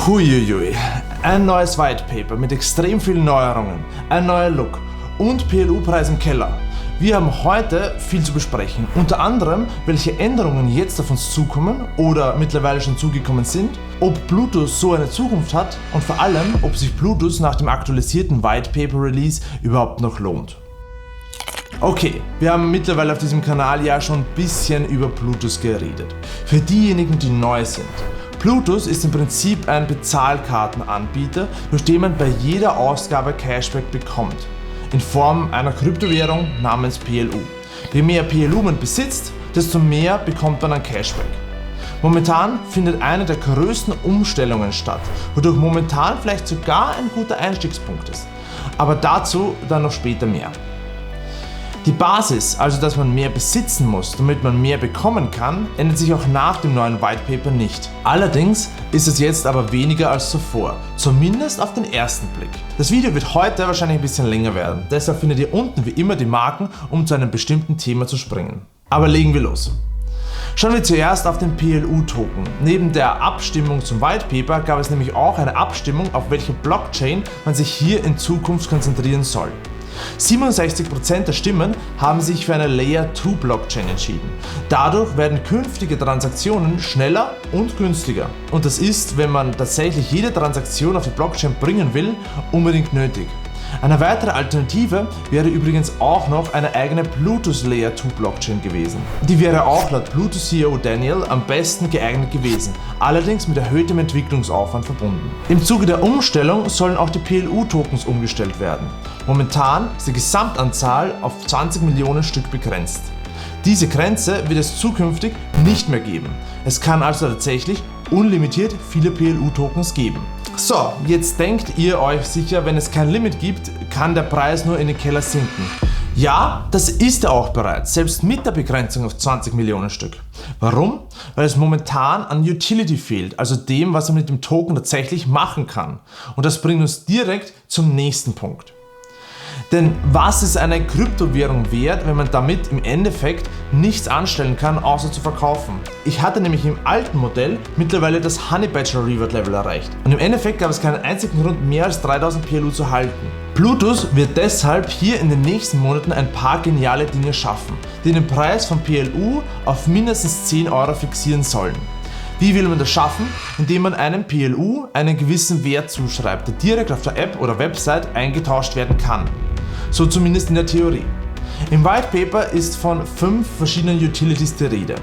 Huiuiui, ein neues White Paper mit extrem vielen Neuerungen, ein neuer Look und PLU-Preis im Keller. Wir haben heute viel zu besprechen, unter anderem welche Änderungen jetzt auf uns zukommen oder mittlerweile schon zugekommen sind, ob Bluetooth so eine Zukunft hat und vor allem, ob sich Bluetooth nach dem aktualisierten White Paper Release überhaupt noch lohnt. Okay, wir haben mittlerweile auf diesem Kanal ja schon ein bisschen über Bluetooth geredet. Für diejenigen, die neu sind. Bluetooth ist im Prinzip ein Bezahlkartenanbieter, durch den man bei jeder Ausgabe Cashback bekommt. In Form einer Kryptowährung namens PLU. Je mehr PLU man besitzt, desto mehr bekommt man an Cashback. Momentan findet eine der größten Umstellungen statt, wodurch momentan vielleicht sogar ein guter Einstiegspunkt ist. Aber dazu dann noch später mehr. Die Basis, also dass man mehr besitzen muss, damit man mehr bekommen kann, ändert sich auch nach dem neuen White Paper nicht. Allerdings ist es jetzt aber weniger als zuvor, zumindest auf den ersten Blick. Das Video wird heute wahrscheinlich ein bisschen länger werden, deshalb findet ihr unten wie immer die Marken, um zu einem bestimmten Thema zu springen. Aber legen wir los. Schauen wir zuerst auf den PLU-Token. Neben der Abstimmung zum White Paper gab es nämlich auch eine Abstimmung, auf welche Blockchain man sich hier in Zukunft konzentrieren soll. 67% der Stimmen haben sich für eine Layer 2 Blockchain entschieden. Dadurch werden künftige Transaktionen schneller und günstiger. Und das ist, wenn man tatsächlich jede Transaktion auf die Blockchain bringen will, unbedingt nötig. Eine weitere Alternative wäre übrigens auch noch eine eigene Bluetooth Layer 2 Blockchain gewesen. Die wäre auch laut Bluetooth CEO Daniel am besten geeignet gewesen, allerdings mit erhöhtem Entwicklungsaufwand verbunden. Im Zuge der Umstellung sollen auch die PLU-Tokens umgestellt werden. Momentan ist die Gesamtanzahl auf 20 Millionen Stück begrenzt. Diese Grenze wird es zukünftig nicht mehr geben. Es kann also tatsächlich unlimitiert viele PLU-Tokens geben. So, jetzt denkt ihr euch sicher, wenn es kein Limit gibt, kann der Preis nur in den Keller sinken. Ja, das ist er auch bereits, selbst mit der Begrenzung auf 20 Millionen Stück. Warum? Weil es momentan an Utility fehlt, also dem, was man mit dem Token tatsächlich machen kann. Und das bringt uns direkt zum nächsten Punkt. Denn was ist eine Kryptowährung wert, wenn man damit im Endeffekt nichts anstellen kann, außer zu verkaufen? Ich hatte nämlich im alten Modell mittlerweile das Honey Badger Reward Level erreicht und im Endeffekt gab es keinen einzigen Grund, mehr als 3000 PLU zu halten. Bluetooth wird deshalb hier in den nächsten Monaten ein paar geniale Dinge schaffen, die den Preis von PLU auf mindestens 10 € fixieren sollen. Wie will man das schaffen? Indem man einem PLU einen gewissen Wert zuschreibt, der direkt auf der App oder Website eingetauscht werden kann. So zumindest in der Theorie. Im White Paper ist von 5 verschiedenen Utilities die Rede.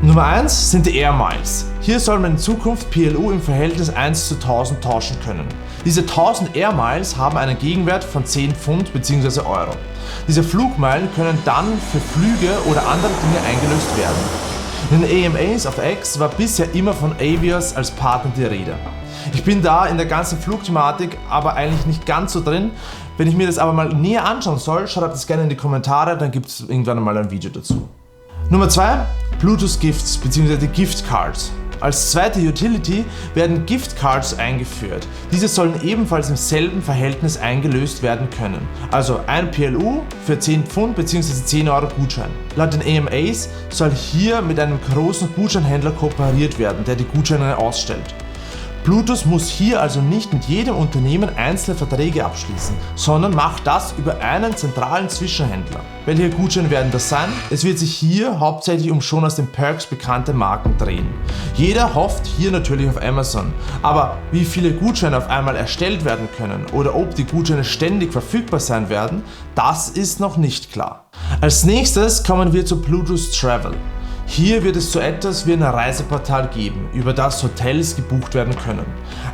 Nummer 1 sind die Air Miles. Hier soll man in Zukunft PLU im Verhältnis 1 zu 1000 tauschen können. Diese 1000 Air Miles haben einen Gegenwert von 10 Pfund bzw. Euro. Diese Flugmeilen können dann für Flüge oder andere Dinge eingelöst werden. In den AMAs auf X war bisher immer von Avios als Partner die Rede. Ich bin da in der ganzen Flugthematik aber eigentlich nicht ganz so drin. Wenn ich mir das aber mal näher anschauen soll, schreibt es gerne in die Kommentare, dann gibt es irgendwann mal ein Video dazu. Nummer 2, Bluetooth Gifts bzw. Gift Cards. Als zweite Utility werden Gift Cards eingeführt. Diese sollen ebenfalls im selben Verhältnis eingelöst werden können. Also ein PLU für 10 Pfund bzw. 10 € Gutschein. Laut den AMAs soll hier mit einem großen Gutscheinhändler kooperiert werden, der die Gutscheine ausstellt. Bluetooth muss hier also nicht mit jedem Unternehmen einzelne Verträge abschließen, sondern macht das über einen zentralen Zwischenhändler. Welche Gutscheine werden das sein? Es wird sich hier hauptsächlich um schon aus den Perks bekannte Marken drehen. Jeder hofft hier natürlich auf Amazon, aber wie viele Gutscheine auf einmal erstellt werden können oder ob die Gutscheine ständig verfügbar sein werden, das ist noch nicht klar. Als nächstes kommen wir zu Bluetooth Travel. Hier wird es so etwas wie ein Reiseportal geben, über das Hotels gebucht werden können.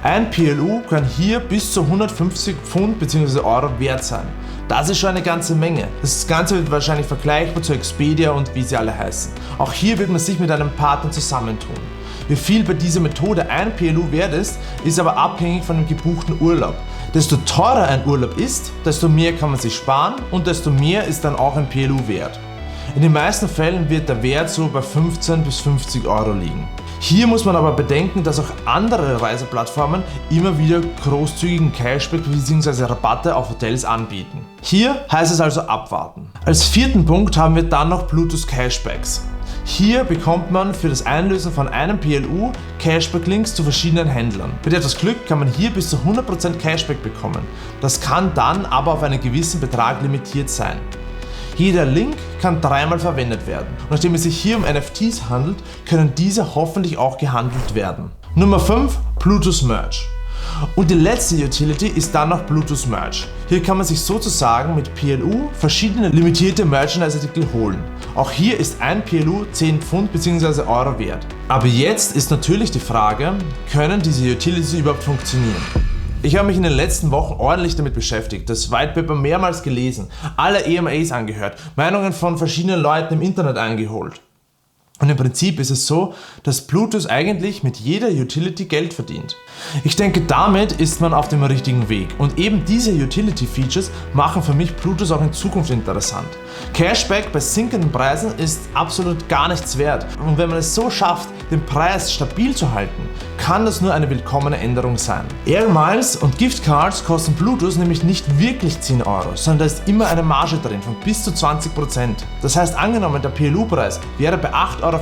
Ein PLU kann hier bis zu 150 Pfund bzw. Euro wert sein. Das ist schon eine ganze Menge. Das Ganze wird wahrscheinlich vergleichbar zu Expedia und wie sie alle heißen. Auch hier wird man sich mit einem Partner zusammentun. Wie viel bei dieser Methode ein PLU wert ist aber abhängig von dem gebuchten Urlaub. Desto teurer ein Urlaub ist, desto mehr kann man sich sparen und desto mehr ist dann auch ein PLU wert. In den meisten Fällen wird der Wert so bei 15 bis 50 € liegen. Hier muss man aber bedenken, dass auch andere Reiseplattformen immer wieder großzügigen Cashback bzw. Rabatte auf Hotels anbieten. Hier heißt es also abwarten. Als vierten Punkt haben wir dann noch Bluetooth Cashbacks. Hier bekommt man für das Einlösen von einem PLU Cashback-Links zu verschiedenen Händlern. Mit etwas Glück kann man hier bis zu 100% Cashback bekommen. Das kann dann aber auf einen gewissen Betrag limitiert sein. Jeder Link kann 3-mal verwendet werden. Und nachdem es sich hier um NFTs handelt, können diese hoffentlich auch gehandelt werden. Nummer 5. Bluetooth Merch. Und die letzte Utility ist dann noch Bluetooth Merch. Hier kann man sich sozusagen mit PLU verschiedene limitierte Merchandise-Artikel holen. Auch hier ist ein PLU 10 Pfund bzw. Euro wert. Aber jetzt ist natürlich die Frage, können diese Utilities überhaupt funktionieren? Ich habe mich in den letzten Wochen ordentlich damit beschäftigt, das White Paper mehrmals gelesen, alle EMAs angehört, Meinungen von verschiedenen Leuten im Internet eingeholt. Und im Prinzip ist es so, dass Bluetooth eigentlich mit jeder Utility Geld verdient. Ich denke, damit ist man auf dem richtigen Weg und eben diese Utility-Features machen für mich Bluetooth auch in Zukunft interessant. Cashback bei sinkenden Preisen ist absolut gar nichts wert und wenn man es so schafft, den Preis stabil zu halten, kann das nur eine willkommene Änderung sein. Air Miles und Gift Cards kosten Bluetooth nämlich nicht wirklich 10 Euro, sondern da ist immer eine Marge drin von bis zu 20%. Das heißt, angenommen der PLU-Preis wäre bei 8,50 Euro,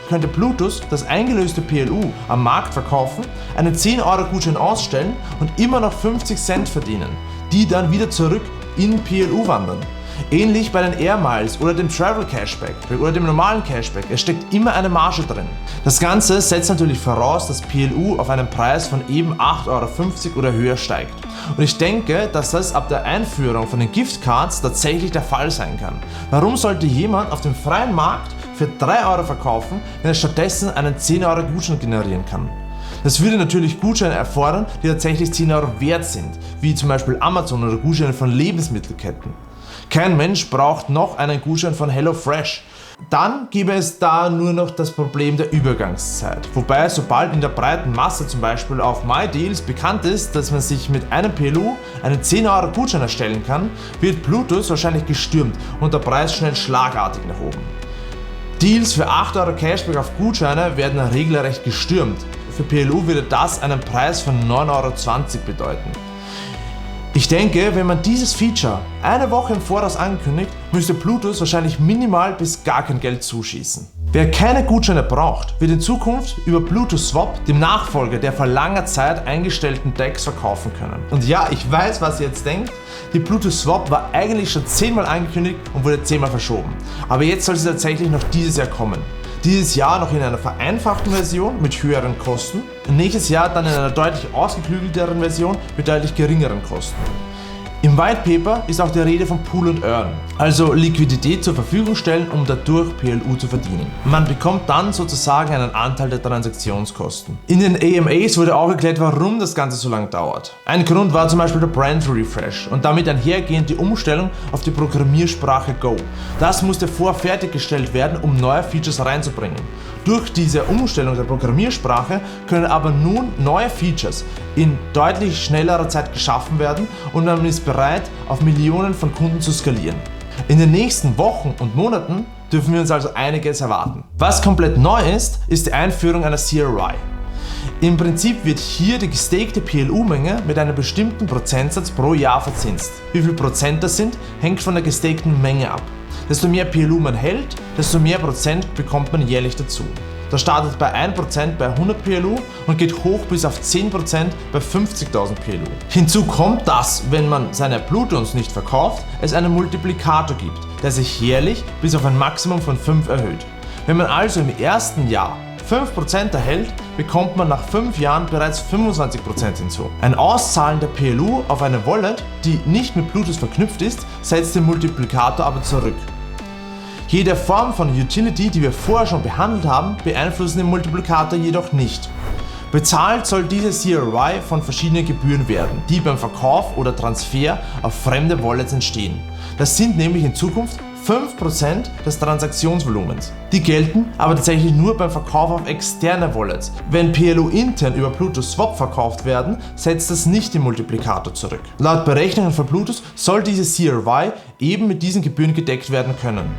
könnte Bluetooth das eingelöste PLU am Markt verkaufen, einen 10 Euro Gutschein ausstellen und immer noch 50 Cent verdienen, die dann wieder zurück in PLU wandern. Ähnlich bei den Air Miles oder dem Travel Cashback oder dem normalen Cashback, es steckt immer eine Marge drin. Das Ganze setzt natürlich voraus, dass PLU auf einen Preis von eben 8,50 Euro oder höher steigt. Und ich denke, dass das ab der Einführung von den Gift Cards tatsächlich der Fall sein kann. Warum sollte jemand auf dem freien Markt für 3 Euro verkaufen, wenn er stattdessen einen 10 Euro Gutschein generieren kann? Das würde natürlich Gutscheine erfordern, die tatsächlich 10 Euro wert sind, wie zum Beispiel Amazon oder Gutscheine von Lebensmittelketten. Kein Mensch braucht noch einen Gutschein von HelloFresh. Dann gäbe es da nur noch das Problem der Übergangszeit. Wobei, sobald in der breiten Masse zum Beispiel auf MyDeals bekannt ist, dass man sich mit einem PLU einen 10 Euro Gutschein erstellen kann, wird Bluetooth wahrscheinlich gestürmt und der Preis schnell schlagartig nach oben. Deals für 8 Euro Cashback auf Gutscheine werden regelrecht gestürmt. Für PLU würde das einen Preis von 9,20 Euro bedeuten. Ich denke, wenn man dieses Feature eine Woche im Voraus ankündigt, müsste Bluetooth wahrscheinlich minimal bis gar kein Geld zuschießen. Wer keine Gutscheine braucht, wird in Zukunft über Bluetooth Swap, dem Nachfolger der vor langer Zeit eingestellten Decks, verkaufen können. Und ja, ich weiß, was ihr jetzt denkt, die Bluetooth Swap war eigentlich schon 10-mal angekündigt und wurde 10-mal verschoben. Aber jetzt soll sie tatsächlich noch dieses Jahr kommen. Dieses Jahr noch in einer vereinfachten Version mit höheren Kosten und nächstes Jahr dann in einer deutlich ausgeklügelteren Version mit deutlich geringeren Kosten. Im White Paper ist auch die Rede von Pool and Earn, also Liquidität zur Verfügung stellen, um dadurch PLU zu verdienen. Man bekommt dann sozusagen einen Anteil der Transaktionskosten. In den AMAs wurde auch erklärt, warum das Ganze so lange dauert. Ein Grund war zum Beispiel der Brand Refresh und damit einhergehend die Umstellung auf die Programmiersprache Go. Das musste fertiggestellt werden, um neue Features reinzubringen. Durch diese Umstellung der Programmiersprache können aber nun neue Features in deutlich schnellerer Zeit geschaffen werden und man ist bereit, auf Millionen von Kunden zu skalieren. In den nächsten Wochen und Monaten dürfen wir uns also einiges erwarten. Was komplett neu ist, ist die Einführung einer CRY. Im Prinzip wird hier die gestakte PLU-Menge mit einem bestimmten Prozentsatz pro Jahr verzinst. Wie viel Prozent das sind, hängt von der gestakten Menge ab. Desto mehr PLU man hält, desto mehr Prozent bekommt man jährlich dazu. Das startet bei 1% bei 100 PLU und geht hoch bis auf 10% bei 50.000 PLU. Hinzu kommt, dass, wenn man seine Bluetooths nicht verkauft, es einen Multiplikator gibt, der sich jährlich bis auf ein Maximum von 5 erhöht. Wenn man also im ersten Jahr 5% erhält, bekommt man nach 5 Jahren bereits 25% hinzu. Ein Auszahlen der PLU auf eine Wallet, die nicht mit Bluetooth verknüpft ist, setzt den Multiplikator aber zurück. Jede Form von Utility, die wir vorher schon behandelt haben, beeinflussen den Multiplikator jedoch nicht. Bezahlt soll diese CRY von verschiedenen Gebühren werden, die beim Verkauf oder Transfer auf fremde Wallets entstehen. Das sind nämlich in Zukunft 5% des Transaktionsvolumens. Die gelten aber tatsächlich nur beim Verkauf auf externe Wallets. Wenn PLU intern über Bluetooth Swap verkauft werden, setzt das nicht den Multiplikator zurück. Laut Berechnungen von Bluetooth soll diese CRY eben mit diesen Gebühren gedeckt werden können.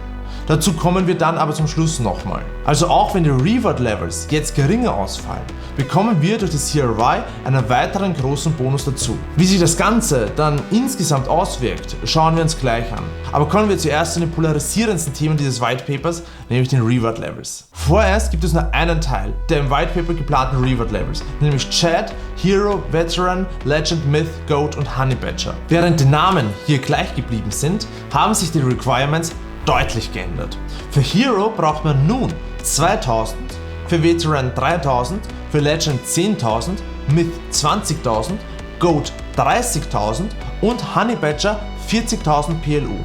Dazu kommen wir dann aber zum Schluss nochmal. Also auch wenn die Reward Levels jetzt geringer ausfallen, bekommen wir durch das CRY einen weiteren großen Bonus dazu. Wie sich das Ganze dann insgesamt auswirkt, schauen wir uns gleich an. Aber kommen wir zuerst zu den polarisierendsten Themen dieses White Papers, nämlich den Reward Levels. Vorerst gibt es nur einen Teil der im White Paper geplanten Reward Levels, nämlich Chad, Hero, Veteran, Legend, Myth, Goat und Honey Badger. Während die Namen hier gleich geblieben sind, haben sich die Requirements deutlich geändert. Für Hero braucht man nun 2000, für Veteran 3000, für Legend 10.000, Myth 20.000, Goat 30.000 und Honey Badger 40.000 PLU.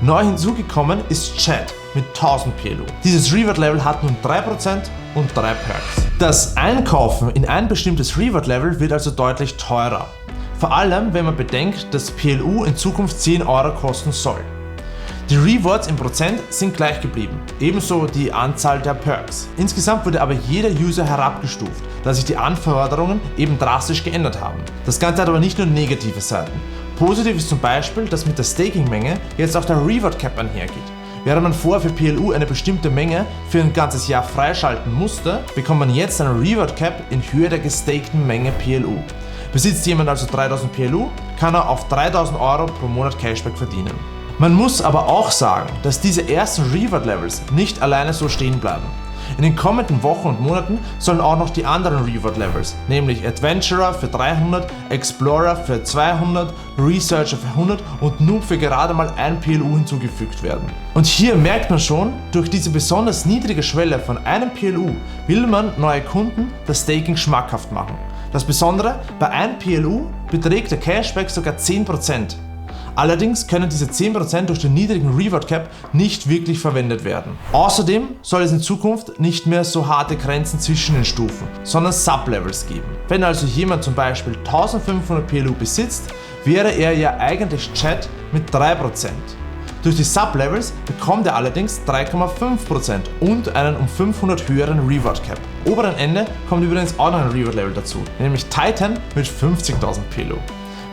Neu hinzugekommen ist Chad mit 1000 PLU. Dieses Reward Level hat nun 3% und 3 Perks. Das Einkaufen in ein bestimmtes Reward Level wird also deutlich teurer. Vor allem, wenn man bedenkt, dass PLU in Zukunft 10 Euro kosten soll. Die Rewards in Prozent sind gleich geblieben, ebenso die Anzahl der Perks. Insgesamt wurde aber jeder User herabgestuft, da sich die Anforderungen eben drastisch geändert haben. Das Ganze hat aber nicht nur negative Seiten. Positiv ist zum Beispiel, dass mit der Staking-Menge jetzt auch der Reward Cap einhergeht. Während man vorher für PLU eine bestimmte Menge für ein ganzes Jahr freischalten musste, bekommt man jetzt einen Reward Cap in Höhe der gestakten Menge PLU. Besitzt jemand also 3000 PLU, kann er auf 3000 Euro pro Monat Cashback verdienen. Man muss aber auch sagen, dass diese ersten Reward Levels nicht alleine so stehen bleiben. In den kommenden Wochen und Monaten sollen auch noch die anderen Reward Levels, nämlich Adventurer für 300, Explorer für 200, Researcher für 100 und Noob für gerade mal 1 PLU hinzugefügt werden. Und hier merkt man schon, durch diese besonders niedrige Schwelle von einem PLU will man neue Kunden das Staking schmackhaft machen. Das Besondere, bei 1 PLU beträgt der Cashback sogar 10%. Allerdings können diese 10% durch den niedrigen Reward Cap nicht wirklich verwendet werden. Außerdem soll es in Zukunft nicht mehr so harte Grenzen zwischen den Stufen, sondern Sublevels geben. Wenn also jemand zum Beispiel 1500 PLU besitzt, wäre er ja eigentlich Chad mit 3%. Durch die Sublevels bekommt er allerdings 3,5% und einen um 500 höheren Reward Cap. Oberen Ende kommt übrigens auch noch ein Reward Level dazu, nämlich Titan mit 50.000 PLU.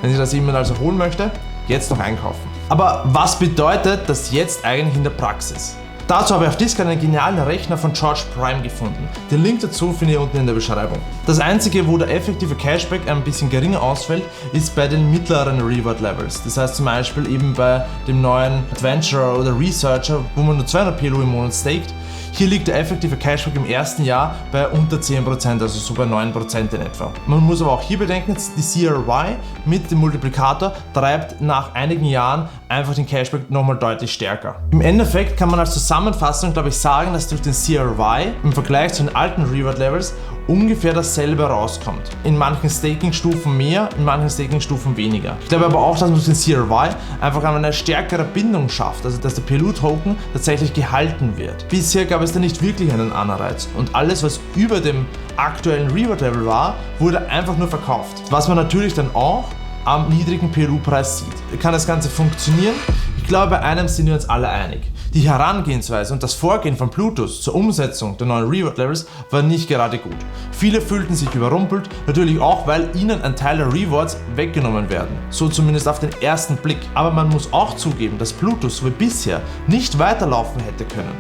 Wenn sich das jemand also holen möchte, jetzt noch einkaufen. Aber was bedeutet das jetzt eigentlich in der Praxis? Dazu habe ich auf Discord einen genialen Rechner von George Prime gefunden. Den Link dazu findet ihr unten in der Beschreibung. Das einzige, wo der effektive Cashback ein bisschen geringer ausfällt, ist bei den mittleren Reward Levels. Das heißt zum Beispiel eben bei dem neuen Adventurer oder Researcher, wo man nur 200 PLU im Monat staked. Hier liegt der effektive Cashback im ersten Jahr bei unter 10%, also so bei 9% in etwa. Man muss aber auch hier bedenken, die CRY mit dem Multiplikator treibt nach einigen Jahren einfach den Cashback nochmal deutlich stärker. Im Endeffekt kann man als Zusammenfassung, glaube ich, sagen, dass durch den CRY im Vergleich zu den alten Reward Levels ungefähr dasselbe rauskommt. In manchen Staking-Stufen mehr, in manchen Staking-Stufen weniger. Ich glaube aber auch, dass man durch den CRY einfach eine stärkere Bindung schafft, also dass der PLU-Token tatsächlich gehalten wird. Bisher gab es da nicht wirklich einen Anreiz und alles, was über dem aktuellen Reward-Level war, wurde einfach nur verkauft. Was man natürlich dann auch am niedrigen PLU-Preis sieht. Kann das Ganze funktionieren? Ich glaube, bei einem sind wir uns alle einig. Die Herangehensweise und das Vorgehen von Plutus zur Umsetzung der neuen Reward Levels war nicht gerade gut. Viele fühlten sich überrumpelt, natürlich auch, weil ihnen ein Teil der Rewards weggenommen werden. So zumindest auf den ersten Blick. Aber man muss auch zugeben, dass Plutus so wie bisher nicht weiterlaufen hätte können.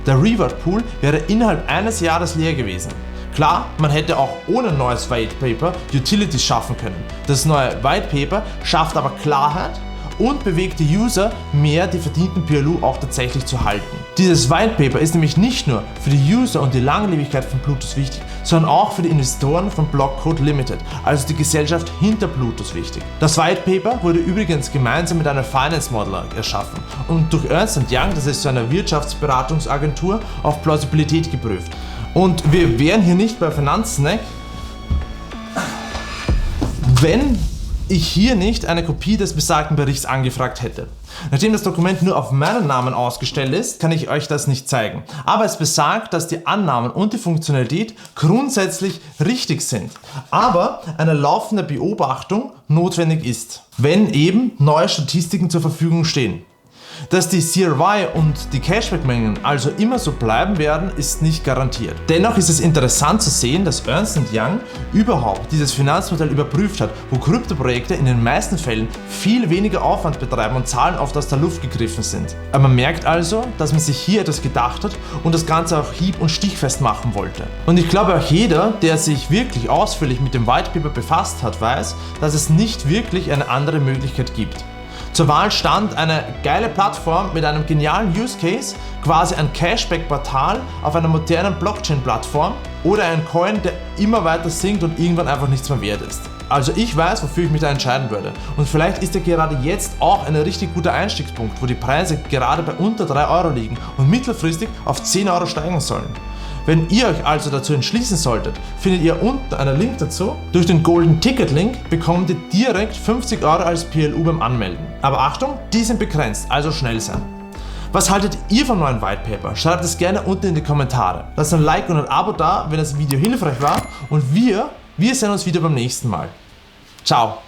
Der Reward Pool wäre innerhalb eines Jahres leer gewesen. Klar, man hätte auch ohne neues White Paper Utilities schaffen können. Das neue White Paper schafft aber Klarheit und bewegt die User mehr, die verdienten PLU auch tatsächlich zu halten. Dieses White Paper ist nämlich nicht nur für die User und die Langlebigkeit von Plutus wichtig, sondern auch für die Investoren von Blockcode Limited, also die Gesellschaft hinter Plutus wichtig. Das White Paper wurde übrigens gemeinsam mit einer Finance Modeler erschaffen und durch Ernst & Young, das ist so eine Wirtschaftsberatungsagentur, auf Plausibilität geprüft. Und wir wären hier nicht bei Finanzsnack, wenn ich hier nicht eine Kopie des besagten Berichts angefragt hätte. Nachdem das Dokument nur auf meinen Namen ausgestellt ist, kann ich euch das nicht zeigen. Aber es besagt, dass die Annahmen und die Funktionalität grundsätzlich richtig sind, aber eine laufende Beobachtung notwendig ist, wenn eben neue Statistiken zur Verfügung stehen. Dass die CRY und die Cashback-Mengen also immer so bleiben werden, ist nicht garantiert. Dennoch ist es interessant zu sehen, dass Ernst & Young überhaupt dieses Finanzmodell überprüft hat, wo Kryptoprojekte in den meisten Fällen viel weniger Aufwand betreiben und Zahlen oft aus der Luft gegriffen sind. Aber man merkt also, dass man sich hier etwas gedacht hat und das Ganze auch hieb- und stichfest machen wollte. Und ich glaube auch jeder, der sich wirklich ausführlich mit dem White Paper befasst hat, weiß, dass es nicht wirklich eine andere Möglichkeit gibt. Zur Wahl stand eine geile Plattform mit einem genialen Use Case, quasi ein Cashback-Portal auf einer modernen Blockchain-Plattform oder ein Coin, der immer weiter sinkt und irgendwann einfach nichts mehr wert ist. Also ich weiß, wofür ich mich da entscheiden würde. Und vielleicht ist ja gerade jetzt auch ein richtig guter Einstiegspunkt, wo die Preise gerade bei unter 3 Euro liegen und mittelfristig auf 10 Euro steigen sollen. Wenn ihr euch also dazu entschließen solltet, findet ihr unten einen Link dazu. Durch den Golden Ticket Link bekommt ihr direkt 50 Euro als PLU beim Anmelden. Aber Achtung, die sind begrenzt, also schnell sein. Was haltet ihr vom neuen White Paper? Schreibt es gerne unten in die Kommentare. Lasst ein Like und ein Abo da, wenn das Video hilfreich war und wir sehen uns wieder beim nächsten Mal. Ciao!